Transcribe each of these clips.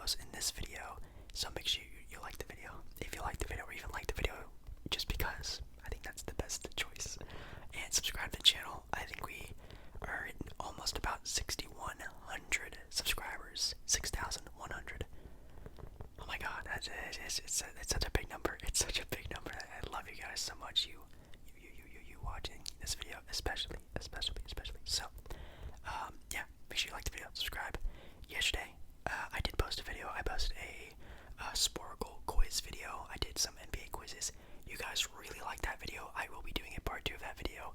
videos in this video, so make sure you like the video. If you like the video, or even like the video just because, I think that's the best choice. And subscribe to the channel. I think we are at almost about 6,100 subscribers. 6,100. Oh my god, it's such a big number. It's such a big number. I love you guys so much. You watching this video, especially. So, yeah, make sure you like the video, subscribe. Yesterday, I did post a video. I posted a Sporkle quiz video. I did some NBA quizzes. You guys really liked that video. I will be doing a part 2 of that video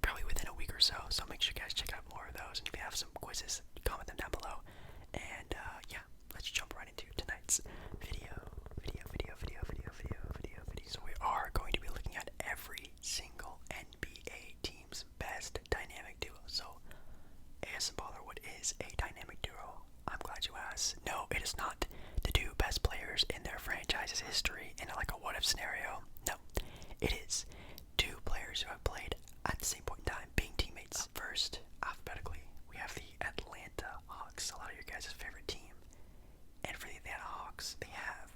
probably within a week or so. So make sure you guys check out more of those. And if you have some quizzes, comment them down below. And yeah, let's jump right into tonight's video. So we are going to be looking at every single NBA team's best dynamic duo. So, ASMballeR, what is a dynamic duo? I'm glad you asked. No, it is not the two best players in their franchise's history in like a what-if scenario. No, it is two players who have played at the same point in time, being teammates. First, alphabetically, we have the Atlanta Hawks, a lot of your guys' favorite team. And for the Atlanta Hawks, they have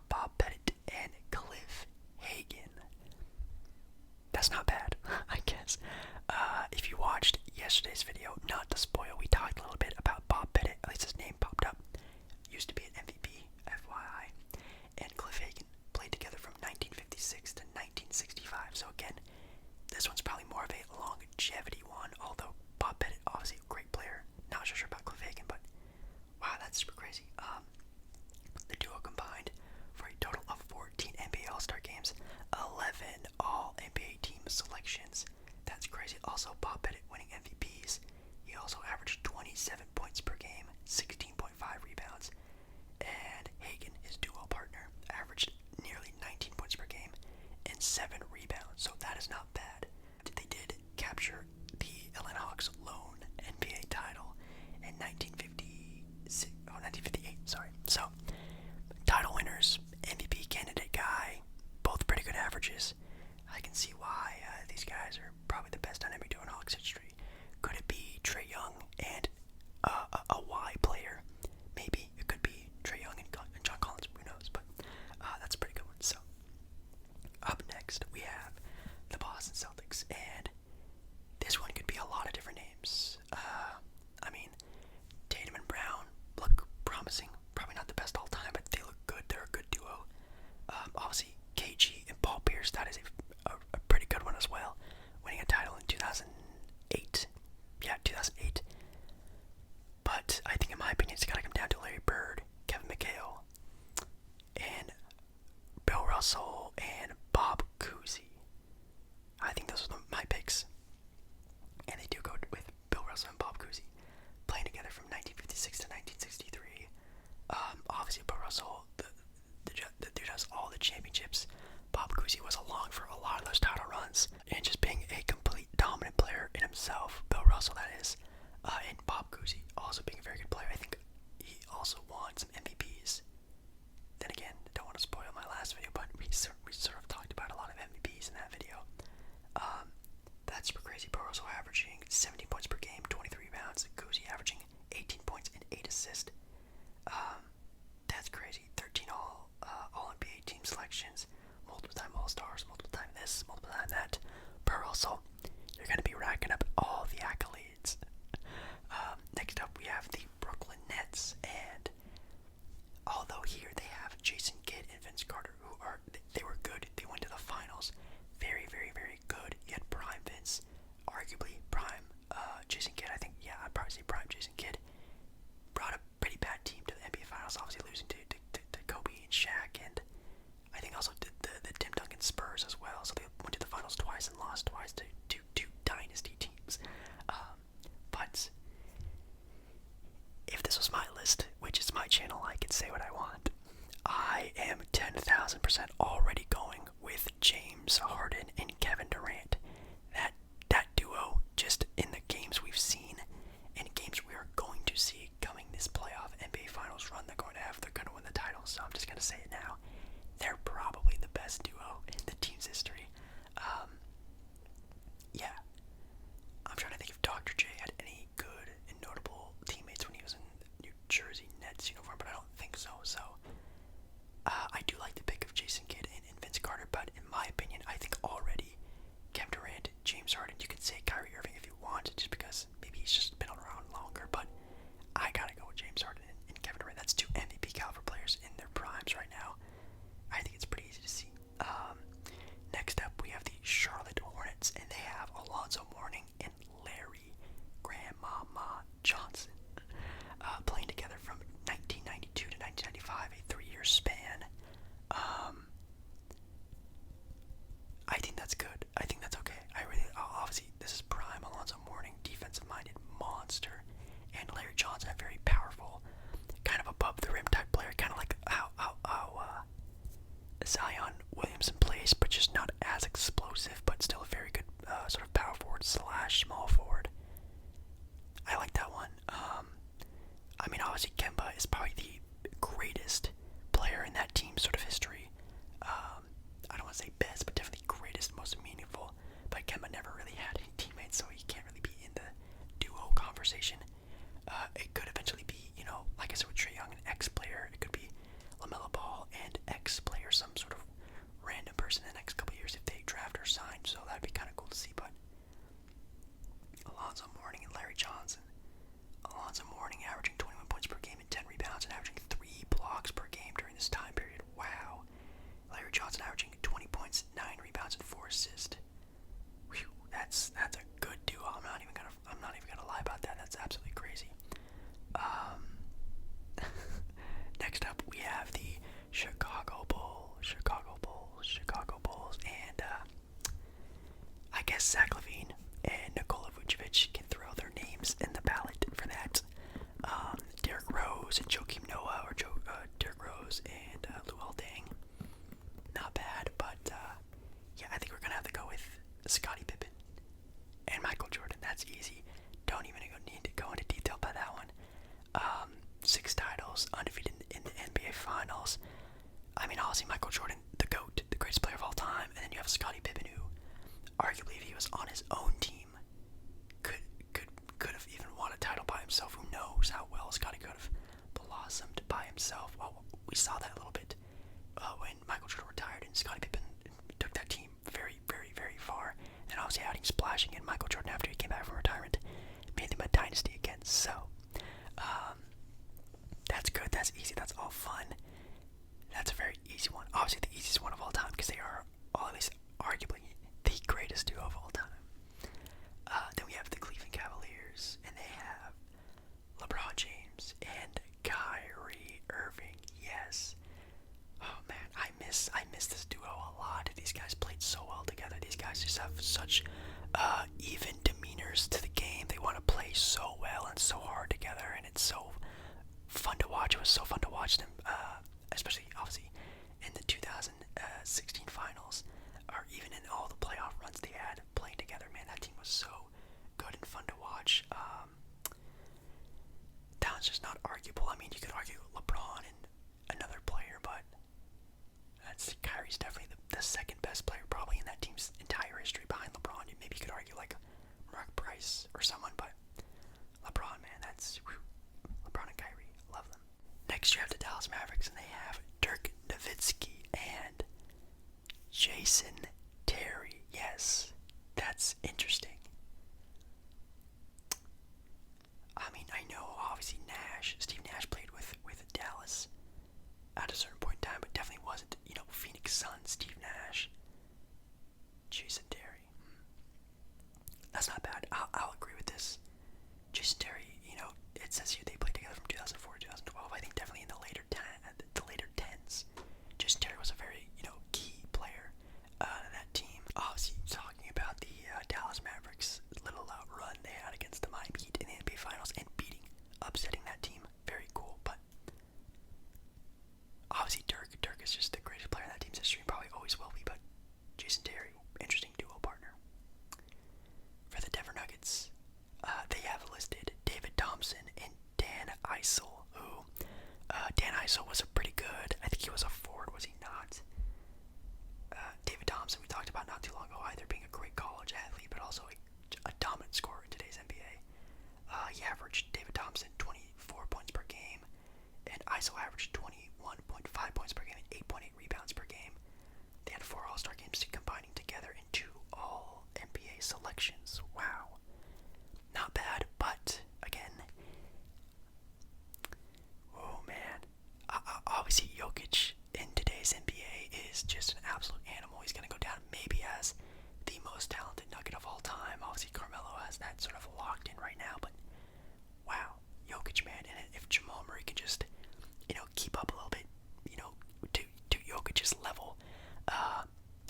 Bob Pettit and Cliff Hagan. That's not bad, I guess. If you watched yesterday's video, not to spoil, we talked a little bit about Bob Pettit. At least his name popped up. Used to be an MVP, FYI. And Cliff Hagan played together from 1956 to 1965. So again, this one's probably more of a longevity one. Although Bob Pettit, obviously a great player. Not sure about Cliff Hagan, but wow, that's super crazy. The duo combined for a total of 14 NBA All-Star games, 11 All-NBA team selections. That's crazy. Also, Bob Pettit winning MVPs. He also averaged 27 points per game, 16.5 rebounds. And Hagan, his duo partner, averaged nearly 19 points per game and 7 rebounds. So that is not bad. They did capture the Atlanta Hawks' lone NBA title in 1958. Sorry. So, title winners, MVP candidate guy, both pretty good averages. I can see why these guys are probably the best dynamic duo in Hawks history. Could it be Trae Young and a Y player? Maybe it could be Trae Young and John Collins. Who knows? But that's a pretty good one. So up next we have the Boston Celtics, and this one could be a lot of different names. I mean, Tatum and Brown look promising. Probably not the best all time, but they look good. They're a good duo. Obviously, KG and Paul Pierce, that is a pretty good one as well. Winning a title in 2008. Yeah, 2008. But I think, in my opinion, it's got to come down to Larry Bird, Kevin McHale, and Bill Russell, and Bob Cousy. I think those are my picks. And they do go with Bill Russell and Bob Cousy, playing together from 1956 to 1963. Obviously, Bill Russell, the dude has all the championships. Bob Cousy was along for a lot of those title runs, and just being a complete dominant player in himself. Bill Russell, that is. And Bob Cousy also being a very good player. I think he also won some MVPs. Then again, don't want to spoil my last video, but we sort of talked about a lot of MVPs in that video. That's super crazy. Bill Russell averaging 17 points per game, 23 rebounds. Cousy averaging 18 points and 8 assists. That's crazy. 13 All-NBA team selections, multiple time All-Stars, multiple time this, multiple time that. Bill Russell, you're going to be racking up all the accolades. Next up, we have the Brooklyn Nets, and although here they have Jason Kidd and Vince Carter, who they were good. They went to the finals. Very, very, very good. You had prime Vince, arguably prime Jason Kidd. I think, yeah, I'd probably say prime Jason Kidd. Brought a pretty bad team to the NBA Finals, obviously losing to Kobe and Shaq, and I think also did the Tim Duncan Spurs as well. So they went to the finals twice and lost twice to two dynasty teams. But if this was my list, which is my channel, I can say what I want. I am 10,000% already going with James Harden and Kevin Durant. That duo, just in the games we've seen and games we are going to see coming this playoff NBA Finals run they're going to have, they're going to win the title. So I'm just going to say it now. They're probably the best duo in the team's history. Yeah. I'm trying to think if Dr. J had any good and notable teammates when he was in So I do like the pick of Jason Kidd and Vince Carter, but in my opinion, I think already Kevin Durant, James Harden, you can say Kyrie Irving if you want, just because maybe he's just been around longer, but I gotta go with James Harden and Kevin Durant. That's two MVP caliber players in their primes right now. I think it's pretty easy to see. Next up, we have the Charlotte Hornets, and they have Alonzo Mourning and Larry Grandmama Johnson playing together from 1992 to 1995, a 3-year span. I think that's good. I think that's okay. Obviously, this is prime Alonzo Mourning, defensive-minded monster, and Larry Johnson, a very powerful, kind of above the rim type player, kind of like how Zion Williamson plays, but just not as explosive, but still a very good sort of power forward / small forward. I like that one. I mean, obviously Kemba is probably the greatest player in that team's sort of history. I don't want to say best, but definitely greatest, most meaningful. But Kemba never really had any teammates, so he can't really be in the duo conversation. It could eventually be, like I said with Trae Young, an ex-player. It could be LaMelo Ball and ex-player, some sort of random person in the next couple years if they draft or sign. So that'd be kind of cool to see. But Alonzo Mourning and Larry Johnson. Alonzo Mourning averaging 21 points per game and 10 rebounds and averaging 3 blocks per game during this time period. Wow. Larry Johnson averaging 20 points, 9 rebounds, and 4 assists. Whew, that's a good duo. I'm not even gonna lie about that. That's absolutely crazy. Next up, we have the Chicago Bulls, and I guess Zach LaVine and Nikola Vucevic can throw their names in the ballot for that. Derrick Rose and Joakim Noah, or Derrick Rose and Luol Deng. Not bad, but yeah, I think we're gonna have to go with Scottie Pippen and Michael Jordan. That's easy. Don't even need to go into detail by that one. 6 titles, undefeated in the NBA Finals. I mean, obviously Michael Jordan, the GOAT, the greatest player of all time, and then you have Scottie Pippen, who, arguably, if he was on his own team, could have even won a title by himself. Who knows how well Scottie could have blossomed by himself? Well, we saw that a little bit when Michael Jordan retired, and Scottie Pippen took that team very, very, very far. And obviously, adding splashing in Michael Jordan after he came back from retirement made them a dynasty again. So, that's good. That's easy. That's all fun. That's a very easy one. Obviously, the easiest one of all time because they are, at least arguably, the greatest duo of all time. Then we have the Cleveland Cavaliers, and they have LeBron James and Kyrie Irving. Yes. Oh man, I miss this duo a lot. These guys played so well together. These guys just have such even demeanors to the game. They want to play so well and so hard together, and it's so fun to watch. It was so fun to watch them, especially obviously in the 2016 finals, or even in all the playoff runs they had playing together. Man, that team was so good and fun to watch. That one's just not arguable. I mean, you could argue LeBron and another player, but Kyrie's definitely the second best player probably in that team's entire history behind LeBron. Maybe you could argue like Mark Price or someone, but LeBron, man, LeBron and Kyrie, love them. Next, you have the Dallas Mavericks, and they have Dirk Nowitzki and Jason Terry. Yes, that's interesting. I mean, I know obviously Steve Nash played with Dallas at a certain point in time, but definitely wasn't, Phoenix Suns, Steve Nash, Jason Terry. That's not bad. I'll agree with this. Jason Terry, it says here they played together from 2004 to 2012. I think definitely in the later tens. Jason Terry was a very, key player in that team. Obviously, talking about the Dallas Mavericks little run they had against the Miami Heat in the NBA Finals and upsetting that team. Very cool, but obviously Dirk is just the greatest player in that team's history, probably always will be, but Jason Terry, interesting duo partner. For the Denver Nuggets, they have listed David Thompson and Dan Issel, who, Dan Issel was a pretty good, I think he was a forward, was he not? David Thompson, we talked about not too long ago, either being a great college athlete, but also a dominant scorer in today's NBA. He averaged, David Thompson, 24 points per game, and ISO averaged 21.5 points per game and 8.8 rebounds per game. They had 4 All-Star games combining together in 2 All-NBA selections. Wow. Not bad, but again, oh man. Obviously, Jokic in today's NBA is just an absolute animal. He's going to go down maybe as the most talented Nugget of all time. Obviously, Carmelo has that sort of locked in right now, but wow, Jokic, man. And if Jamal Murray can just, keep up a little bit, to Jokic's level,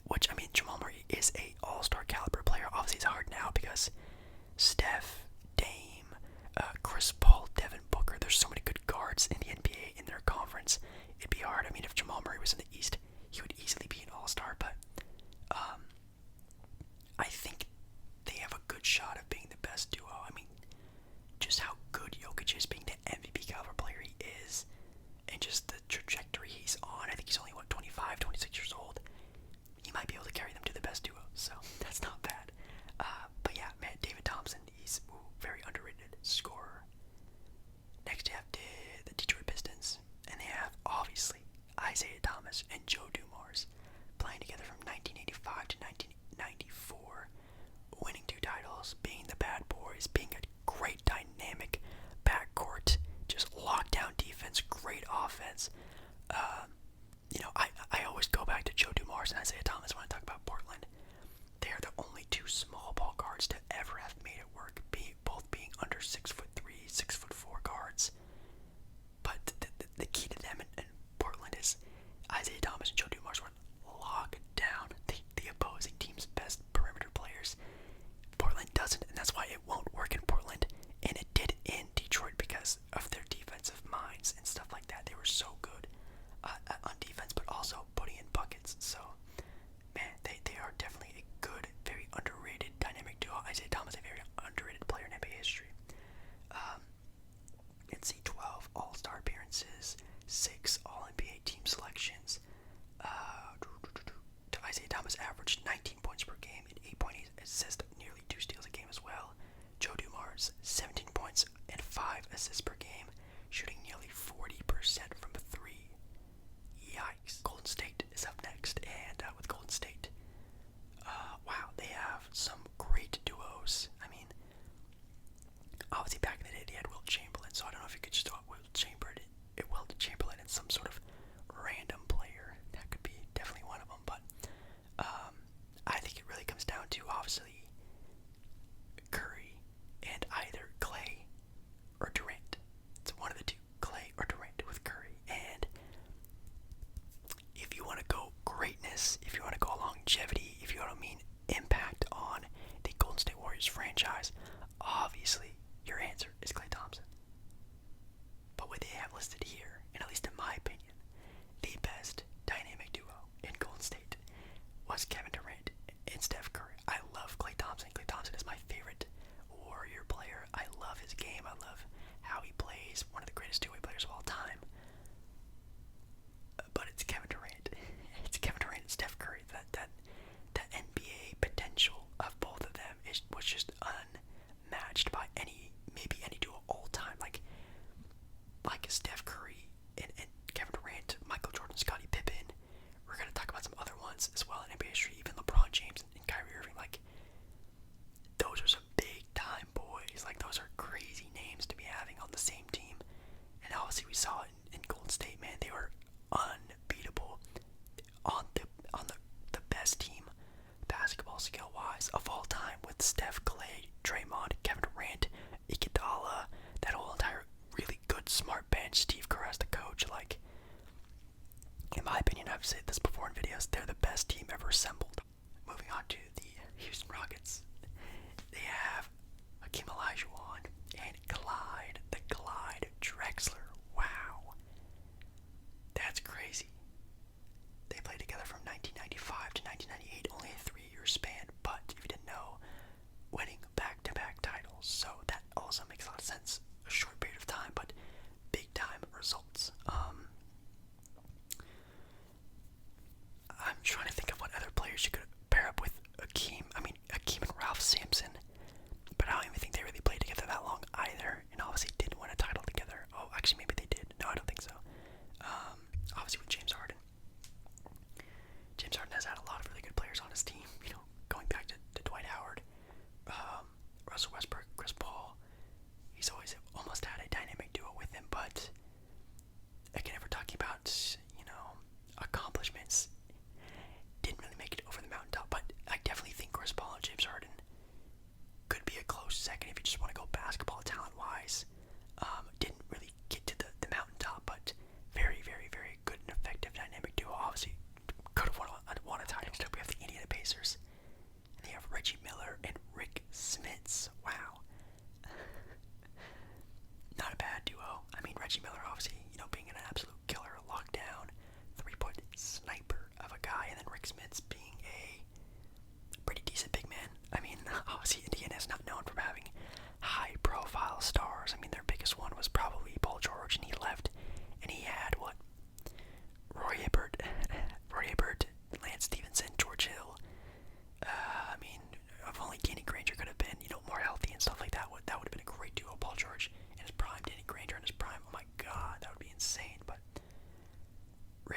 which, I mean, Jamal Murray is a all-star caliber player. Obviously, it's hard now because Steph, Dame, Chris Paul, Devin Booker, there's so many good guards in the NBA in their conference. It'd be hard. I mean, if Jamal Murray was in the East, he would easily be an all-star, but I think they have a good shot of being the best duo. I mean, just how good Jokic is, being the MVP caliber player he is, and just the trajectory he's on. I think he's only, 25, 26 years old. He might be able to carry them to the best duo, so that's not bad. But yeah, man, David Thompson, he's very underrated scorer. Next, you have the Detroit Pistons, and they have, obviously, Isiah Thomas and Joe Dumars playing together from 1985 to 1994, winning 2 titles, being the bad boys, being a great dynamic backcourt, just lockdown defense, great offense. I always go back to Joe Dumars and Isiah Thomas when I talk about Portland. They are the only 2 small ball guards to ever have made it work, both being under 6'3", 6'4" guards. But the key to them in Portland is Isiah Thomas and Joe Dumars would lock down the opposing team's best perimeter players. Portland doesn't, and that's why it won't work in Portland, and it did in Detroit because of their defensive minds and stuff like that. They were so good on defense, but also putting in buckets. So, man, they are definitely a good, very underrated dynamic duo. Isiah Thomas, a very underrated player in NBA history. Let's see, 12 All-Star appearances, 6 All-NBA team selections. Isiah Thomas averaged 19 points per game and 8.8 assists, nearly 2 steals a game as well. Joe Dumars, 17 points and 5 assists per game, shooting nearly 40% from 3. Yikes. Golden State is up next, and with Golden State, wow, they have some great duos. I mean, obviously back in the day they had Wilt Chamberlain, so I don't know if you could just throw Wilt Chamberlain and some sort of random player. That could be definitely one of them, but I think it really comes down to, obviously, Curry and either Clay or Durant. It's one of the 2, Clay or Durant with Curry. And if you want to go greatness, if you want to go longevity, if you want to mean impact on the Golden State Warriors franchise, obviously your answer is Klay Thompson. But what they have listed here, and at least in my opinion, the best dynamic duo in Golden State was Kevin Durant and Steph Curry. I love Klay Thompson. Klay Thompson is my favorite Warrior player. I love his game. I love how he plays. One of the greatest two-way players of all time. But it's Kevin Durant. It's Kevin Durant and Steph Curry. That NBA potential of both of them was just unmatched by maybe any duo all time. Like Steph Curry and Kevin Durant, Michael Jordan, Scottie Pippen. We're gonna talk about some other ones as well in NBA history. Even LeBron James and Kyrie Irving. Those are some big time boys. Those are crazy names to be having on the same team. And obviously we saw it in Golden State, man. They were unbeatable on the best team basketball skill wise of all time, with Steph, Clay, Draymond, Kevin Durant, Iguodala, that whole entire really good smart bench. Steve Kerr as the coach. In my opinion, I've said this before in videos, they're the best team ever assembled. Moving on to the Houston Rockets. They have Hakeem Olajuwon and the Clyde Drexler. Wow. That's crazy. They played together from 1995 to 1998, only a 3-year span, but if you didn't know, winning back-to-back titles. So that also makes a lot of sense. A short period of time, but big-time results. I'm trying to think of what other players you could pair up with Hakeem. Hakeem and Ralph Sampson, but I don't even think they really played together that long either, and obviously didn't win a title together. Oh, actually,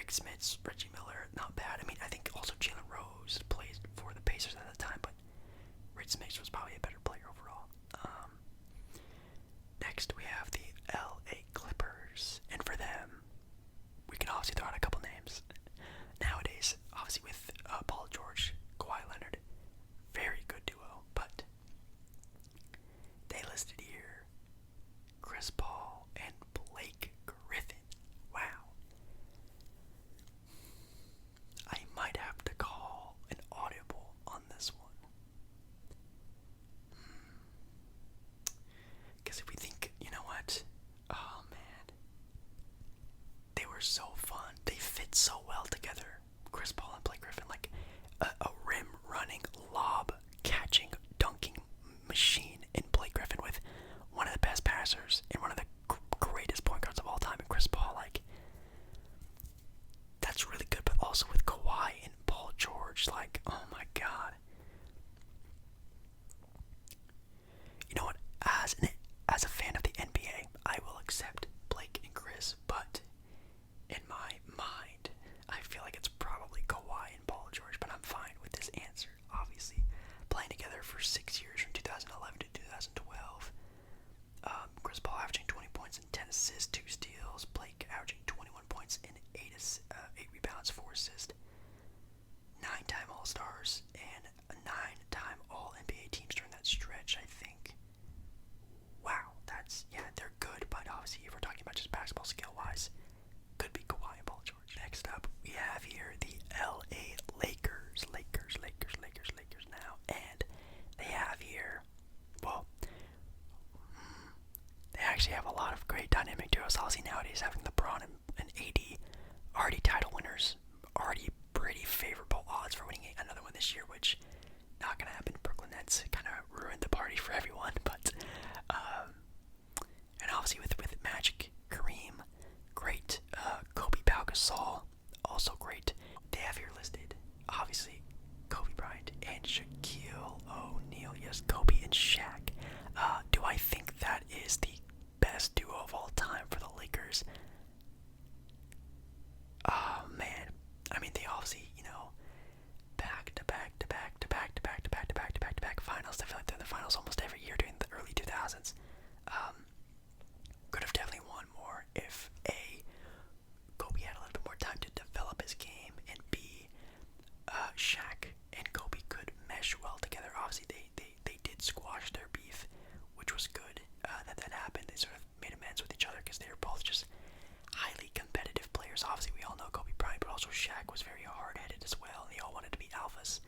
Smits, Reggie Miller, not bad. I mean, I think also Jalen Rose played for the Pacers at the time, but Rick Smits was probably a better player overall. Next, we have the LA Clippers, and for them, we can obviously throw out a couple names. Nowadays, obviously with Paul George, Kawhi Leonard, very good duo, but they listed here Chris Paul and Blake Griffin. Wow. I might have to call an audible on this one. Because if we think, you know what? Oh man. They were so fun. They fit so well together. Chris Paul and Blake Griffin, like a rim running, lob catching, dunking machine in Blake Griffin with one of the best passers and one of the greatest point guards of all time in Chris Paul. Like, that's really good, but also with Kawhi and Paul George, like, oh my god. You know what? As a fan of the NBA, I will accept Blake and Chris, but in my mind, I feel like it's probably Kawhi and Paul George, but I'm fine with this answer, obviously. Playing together for 6 years from 2011 to 2012. Chris Paul averaging 20 points and 10 assists, 2 steals. Blake averaging 21 points and 8 rebounds, 4 assists. 9-time All-Stars and a 9-time All-NBA teams during that stretch, I think. Wow, they're good, but obviously if we're talking about just basketball skill-wise, could be Kawhi and Paul George. Next up, we have here the LA Lakers. Lakers now. And they have here, well, they actually have a lot of great dynamic duos. Obviously nowadays having LeBron and AD, already title winners, already pretty favorable odds for winning another one this year, which not gonna happen. Brooklyn Nets kind of ruined the party for everyone, but and obviously with Magic, Kareem, great, Kobe, Pau Gasol, also great. They have here listed, obviously, Kobe Bryant and Shaquille O'Neal. Yes, Kobe and Shaq. Do I think that is the best duo of all time for the Lakers? Oh man, I mean they obviously, back to back finals. I feel like they're in the finals almost every year during the early 2000s. Could have definitely won more if A, Kobe had a little bit more time to develop his game, and B, Shaq and Kobe could mesh well together. Obviously they did squash their beef, which was good that happened. They sort of made amends with each other because they were both just highly competitive players. Obviously we all know Kobe Bryant, but also Shaq was very hard-headed as well, and they all wanted to be alphas.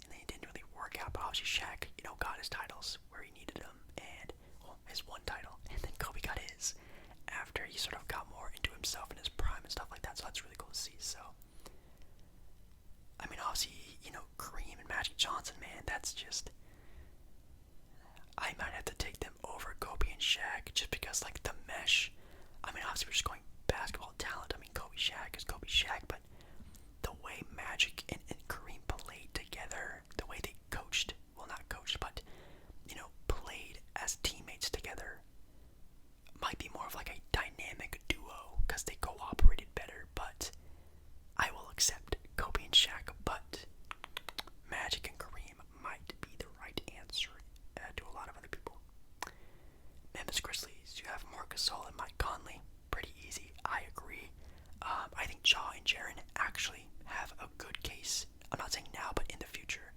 And they didn't really work out, but obviously Shaq, got his titles where he needed them, and, well, his one title, and then Kobe got his after he sort of got more into himself in his prime and stuff like that, so that's really cool to see. So, I mean, obviously, Kareem and Magic Johnson, man, that's just, I might have to take them over Kobe and Shaq, just because, like, the mesh, I mean, obviously we're just going basketball talent. I mean, Kobe Shaq is Kobe Shaq, but the way Magic and Kareem played together, the way they coached, well, not coached, but, played as teammates together, might be more of like a dynamic duo, because they cooperated better, but I will accept Kobe and Shaq, but Magic and Kareem might be the right answer to a lot of other people. Memphis Grizzlies, you have Marc Gasol and Mike Conley. Pretty easy, I agree. I think Ja and Jaren actually have a good case. I'm not saying now, but in the future,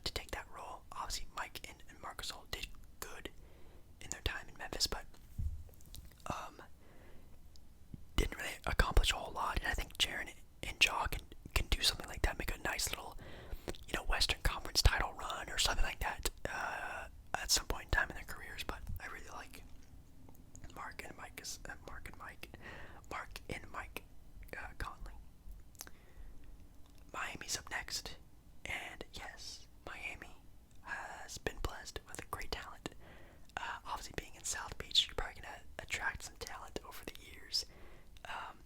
to take that role. Obviously, Mike and Marc Gasol did good in their time in Memphis, but didn't really accomplish a whole lot. And I think Jaren and Ja can do something like that, make a nice little, Western Conference title run or something like that at some point in time in their careers. But I really like Mark and Mike Conley. Miami's up next, and yes, Miami has been blessed with a great talent. Obviously, being in South Beach, you're probably gonna attract some talent over the years.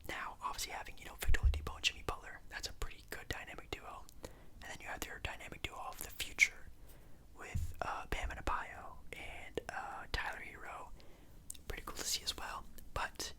Now, obviously, having Victor Oladipo and Jimmy Butler, that's a pretty good dynamic duo. And then you have their dynamic duo of the future with Bam Adebayo and Tyler Hero. Pretty cool to see as well. But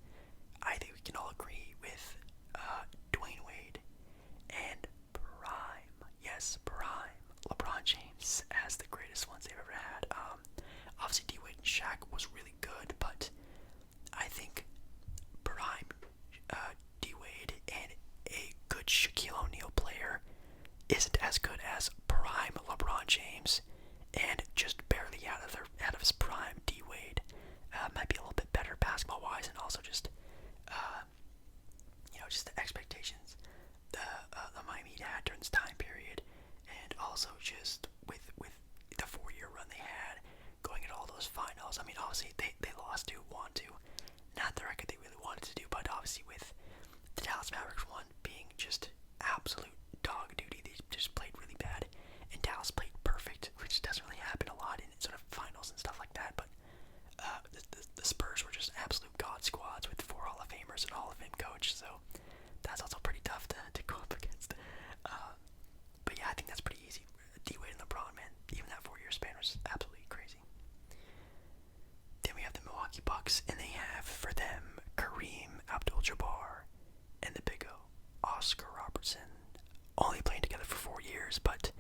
players, but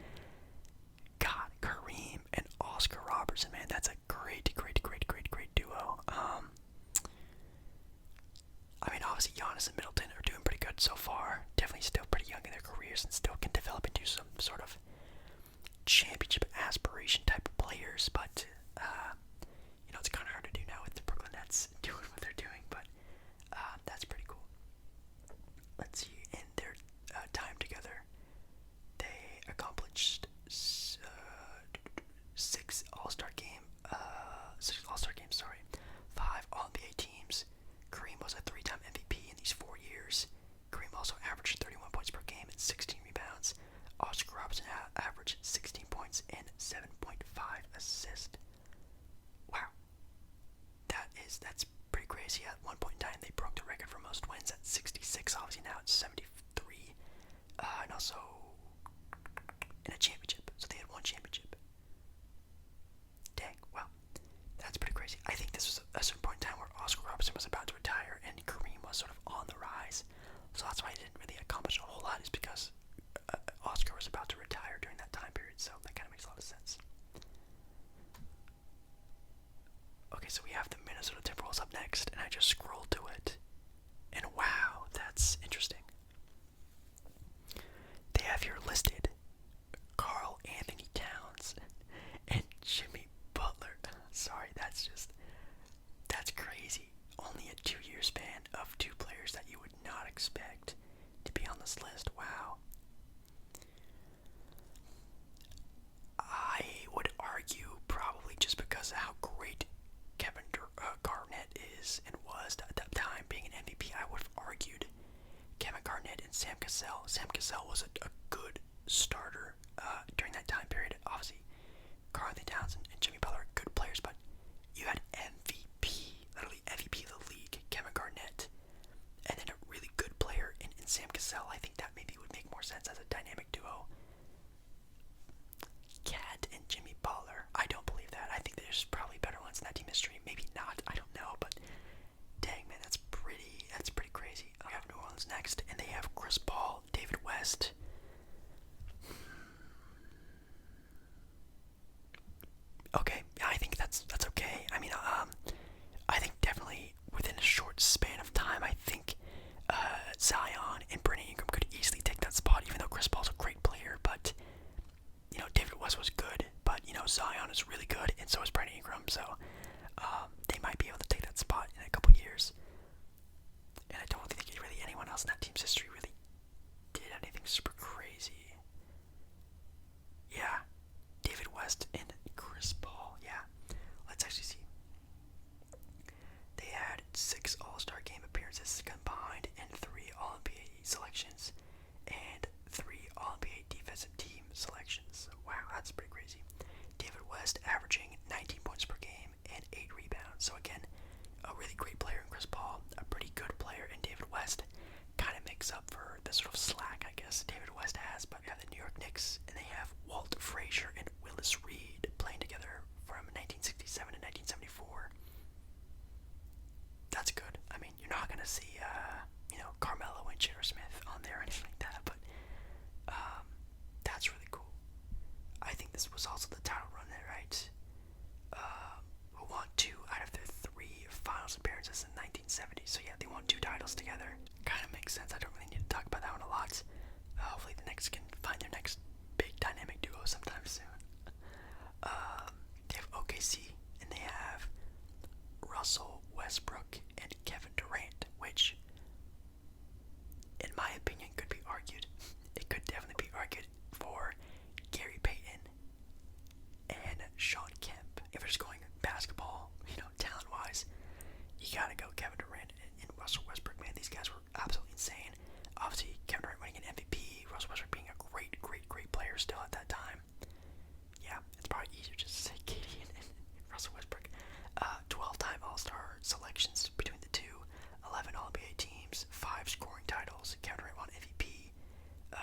God, Kareem and Oscar Robertson, man, that's a great duo. I mean, obviously Giannis and Middleton are doing pretty good so far. Definitely still pretty young in their careers and still can develop into some sort of championship aspiration type of players, but it's kind of hard to do now with the Brooklyn Nets doing what they're doing, but that's pretty cool. Let's see, in their time together, they accomplished six All-Star games, 5 All-NBA teams. Kareem was a 3-time MVP in these 4 years. Kareem also averaged 31 points per game and 16 rebounds. Oscar Robertson averaged 16 points and 7.5 assists. Wow. That's pretty crazy. At one point in time, they broke the record for most wins at 66. Obviously, now it's 73. And also in a championship. So they had one championship. Dang, wow. That's pretty crazy. I think this was a certain point in time where Oscar Robertson was about to retire and Kareem was sort of on the rise. So that's why he didn't really accomplish a whole lot, is because Oscar was about to retire during that time period. So that kind of makes a lot of sense. Okay, so we have the Minnesota Timberwolves up next, and I just scrolled to it. And wow, that's interesting. They have here listed Karl Anthony Towns and Jimmy Butler. Sorry, that's crazy. Only a 2-year span of 2 players that you would not expect to be on this list. Wow. I would argue probably just because of how great Kevin Garnett is and was at that time being an MVP, I would have argued Kevin Garnett and Sam Cassell. Sam Cassell was a good starter during that time period. Obviously, Karl Anthony Towns and Jimmy Butler are good players, but you had MVP, literally MVP of the league, Kevin Garnett, and then a really good player in Sam Cassell. I think that maybe would make more sense as a dynamic duo. Cat and Jimmy Butler, I don't believe that. I think there's probably better ones in that team history. Maybe not, I don't know, but dang, man, that's pretty crazy. We have New Orleans next, and they have Chris Paul, David West. Okay, I think that's okay. I mean, I think definitely within a short span of time, I think Zion and Brandon Ingram could easily take that spot, even though Chris Paul's a great player, but David West was good, but Zion is really good, and so is Brandon Ingram, so they might be able to take that spot in a couple years. And I don't think really anyone else in that team's history really did anything super crazy. Yeah, David West and Chris Paul, yeah. Let's actually see. They had 6 All-Star game appearances combined and 3 All-NBA selections and 3 All-NBA defensive team selections. Wow, that's pretty crazy. David West averaging 19 points per game and 8 rebounds. So again, a really great player in Chris Paul, a pretty good player in David West. Kind of makes up for the sort of slack, I guess, David West has. But we have the New York Knicks, and they have Walt Frazier and Willis Reed playing together from 1967 to 1974. That's good. I mean, you're not going to see, Carmelo and J.R. Smith on there or anything like that, but that's really cool. I think this was also the title run there, right? Who won 2 out of their 3 finals appearances in 1970. So yeah, they won 2 titles together. Kind of makes sense. I don't really need to talk about that one a lot. Hopefully the Knicks can find their next big dynamic duo sometime soon. They have OKC, and they have Russell Westbrook and Kevin Durant, which, in my opinion, could be argued. It could definitely be argued for Gary Payton and Sean Kemp. If we're just going basketball, talent-wise, you gotta go Kevin Durant and Russell Westbrook. Man, these guys were absolutely insane. Obviously, Kevin Durant winning an MVP, Russell Westbrook being a great player still at that time. Yeah, it's probably easier just to say KD and Russell Westbrook. 12-time All-Star selections between the two, 11 All-NBA teams, 5 scoring titles. Kevin Durant won MVP.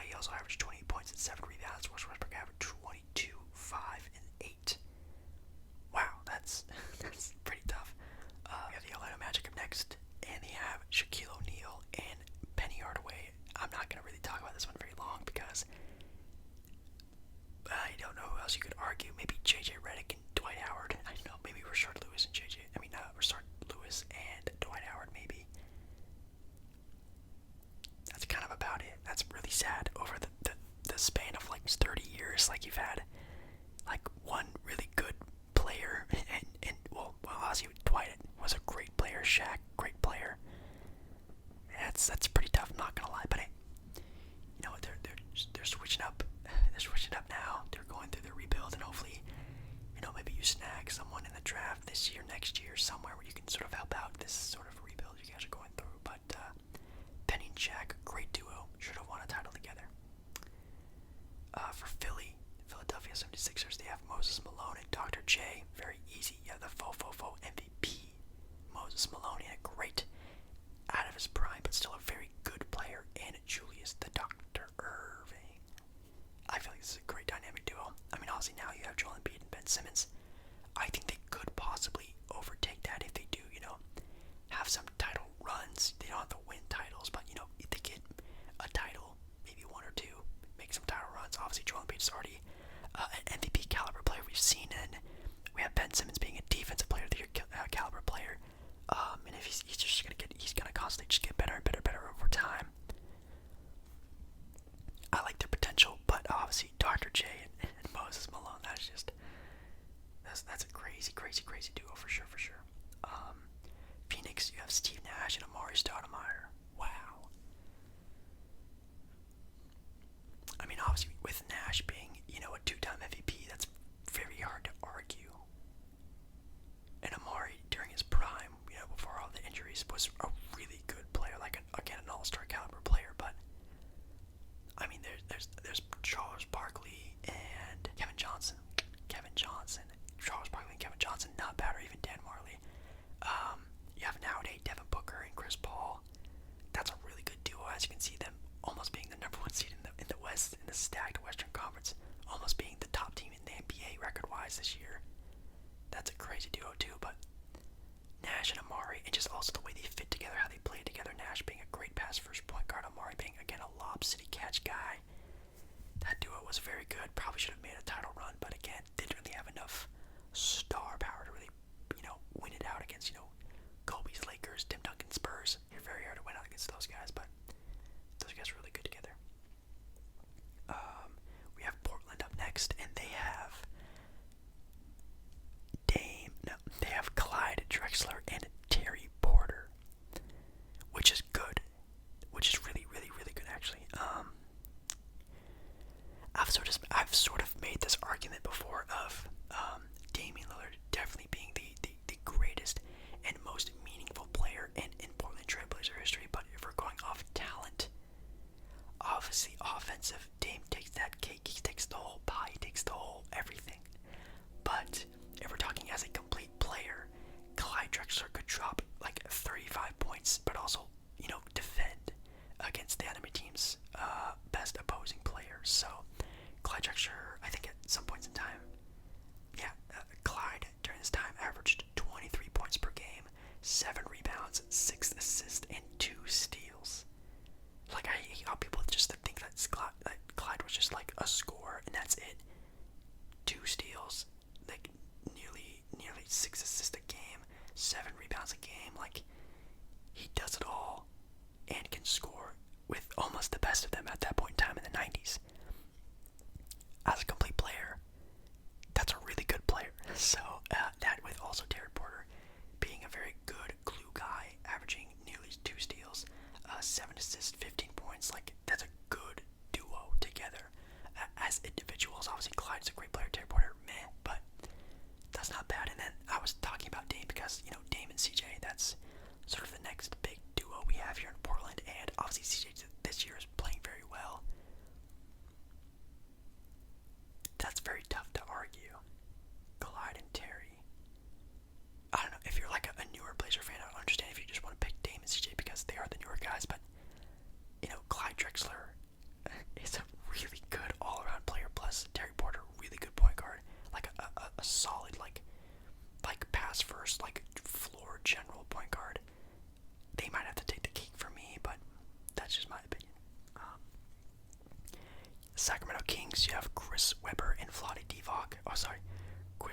He also averaged 28 points and 7 rebounds. Russell Westbrook averaged 22, 5, and 8. Wow, that's pretty tough. We have the Orlando Magic up next, and they have Shaquille O'Neal and Penny Hardaway. I'm not going to really talk about this one very long because else you could argue? Maybe J.J. Redick and Dwight Howard. I don't know. Maybe Rashard Lewis and Rashard Lewis and Dwight Howard. Maybe. That's kind of about it. That's really sad. Over the span of like 30 years, like you've had like one really good player, and well, obviously Dwight was a great player. Shaq, great player. That's pretty tough. I'm not gonna lie, but hey, you know what? They're switching up. They're switching up now. They're going through their rebuild, and hopefully, you know, maybe you snag someone in the draft this year, next year, somewhere where you can sort of help out this sort of rebuild you guys are going through. But Penny and Shaq, great duo. Should have won a title together. For Philadelphia 76ers, they have Moses Malone and Dr. J. Very easy. Yeah, the faux MVP. Moses Malone, a great, out of his prime, but still a very good player. And Julius the Dr. Irving. I feel like this is a great dynamic duo. I mean, obviously now you have Joel Embiid and Ben Simmons. I think they could possibly overtake that if they do, you know, have some title runs. They don't have to win titles, but, you know, if they get a title, maybe one or two, make some title runs. Obviously, Joel Embiid is already an MVP caliber player we've seen, and we have Ben Simmons being a defensive player of the year caliber player. And if he's just gonna constantly just get better and better over time. I like their potential, but obviously Dr. J and Moses Malone, that's a crazy duo for sure. Phoenix, you have Steve Nash and Amare Stoudemire. Wow. I mean, obviously with Nash being, you know, a two-time MVP, that's very hard to argue. And Amare, during his prime, you know, before all the injuries, was a really good player, like again an all-star caliber player. But I mean, there's Charles Barkley and Kevin Johnson. Charles Barkley and Kevin Johnson, not bad, or even Dan Marley. You have nowadays Devin Booker and Chris Paul. That's a really good duo, as you can see them almost being the number one seed in the West, in the stacked Western Conference, almost being the top team in the NBA record-wise this year. That's a crazy duo too, but Nash and Amare, and just also the way they fit together, how they play together. Nash being a great pass-first point guard, Amare being, again, a lob city catch guy. That duo was very good. Probably should have made a title run, but again, didn't really have enough star power to really, you know, win it out against, you know, Kobe's Lakers, Tim Duncan Spurs. You're very hard to win out against those guys, but those guys are really good together. We have Portland up next, and they have Clyde Drexler and Terry Porter, which is good, which is really good actually. I've sort of made this argument before of Damian Lillard definitely being the greatest and most meaningful player in Portland Trailblazer history. But if we're going off talent, obviously offensive, Dame takes that cake. He takes the whole pie. He takes the whole everything. But if we're talking as a complete player, Clyde Drexler could drop like 35 points, but also, you know, defend against the enemy team's best opposing players. So Clyde Drexler, I think at some points in time, Clyde during this time averaged 23 points per game, 7 rebounds, 6 assists, and 2 steals. Like, I hate how people just think that Clyde was just like a scorer and that's it. 2 steals, like nearly 6 assists a game, 7 rebounds a game. Like, he does it all and can score with almost the best of them at that point in time in the 90s. As a complete player, that's a really good player. So that with also Terry Porter being a very good glue guy, averaging nearly 2 steals, 7 assists, 15 points. Like, that's a good duo together. As individuals, obviously Clyde's a great player, Terry Porter, meh, but that's not bad. And then I was talking about Dame because, you know, Dame and CJ, that's sort of the next big duo we have here in Portland, and obviously CJ this year is playing very well. That's very tough to argue. Clyde and Terry. I don't know, if you're like a newer Blazer fan, I don't understand if you just want to pick Dame and CJ because they are the newer guys, but, you know, Clyde Drexler is a really good all-around player, plus Terry Porter, really good point guard, like a solid, like pass first, like floor general point guard. They might have to take the cake for me, but that's just my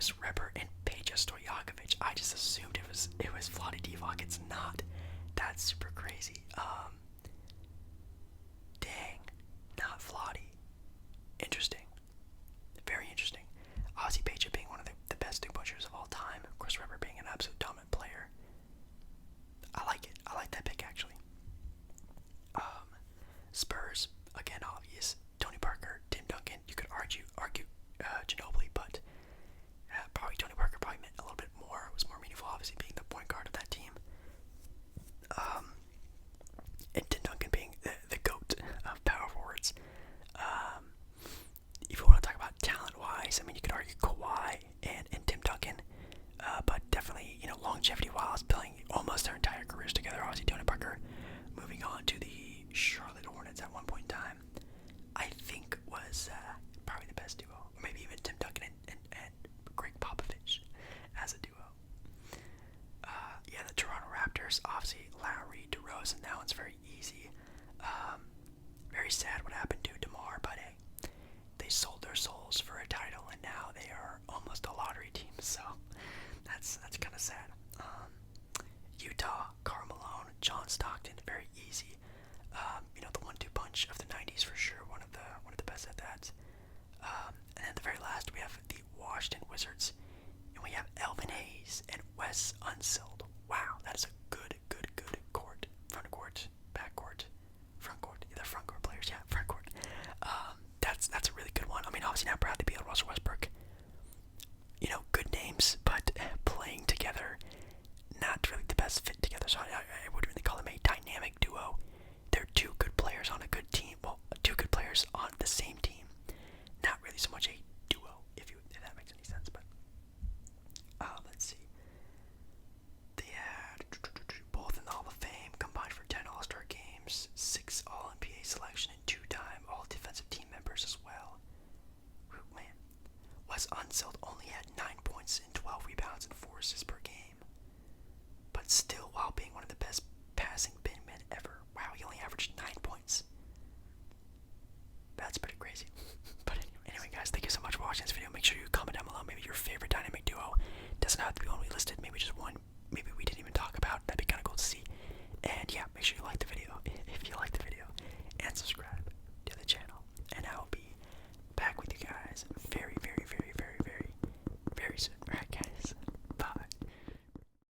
Chris Webber and Peja Stojakovic. I just assumed it was Vlade Divac. It's not. That's super crazy. Dang, not Vlade. Interesting. Very interesting. Ozzy Peja being one of the best two-punchers of all time. Chris Webber being an absolute dominant player. I like it. I like that pick, actually. Spurs, again, obvious. Tony Parker, Tim Duncan. You could argue Ginobili, but probably Tony Parker probably meant a little bit more. It was more meaningful, obviously, being the point guard of that team. And Tim Duncan being the GOAT of power forwards. If you want to talk about talent-wise, I mean, you could argue Kawhi and Tim Duncan, but definitely, longevity-wise, playing almost their entire careers together. Obviously, Tony Parker moving on to the Charlotte Hornets at one point in time, I think was probably the best duo. Or maybe even Tim Duncan and Greg Popovich as a duo. The Toronto Raptors, obviously Lowry, DeRozan, that one's very easy. Very sad what happened to Dumars, but hey, they sold their souls for a title, and now they are almost a lottery team, so that's kind of sad. Utah, Karl Malone, John Stockton, very easy. The 1-2 punch of the 90s for sure, one of the best at that. And at the very last, we have the Washington Wizards, and we have Elvin Hayes and Wes Unseld. Wow, that is a good court. Front court, back court, front court. They're front court players, yeah, front court. That's a really good one. I mean, obviously not Bradley Beal, Russell Westbrook. Good names, but playing together, not really the best fit together. So I would really call them a dynamic duo.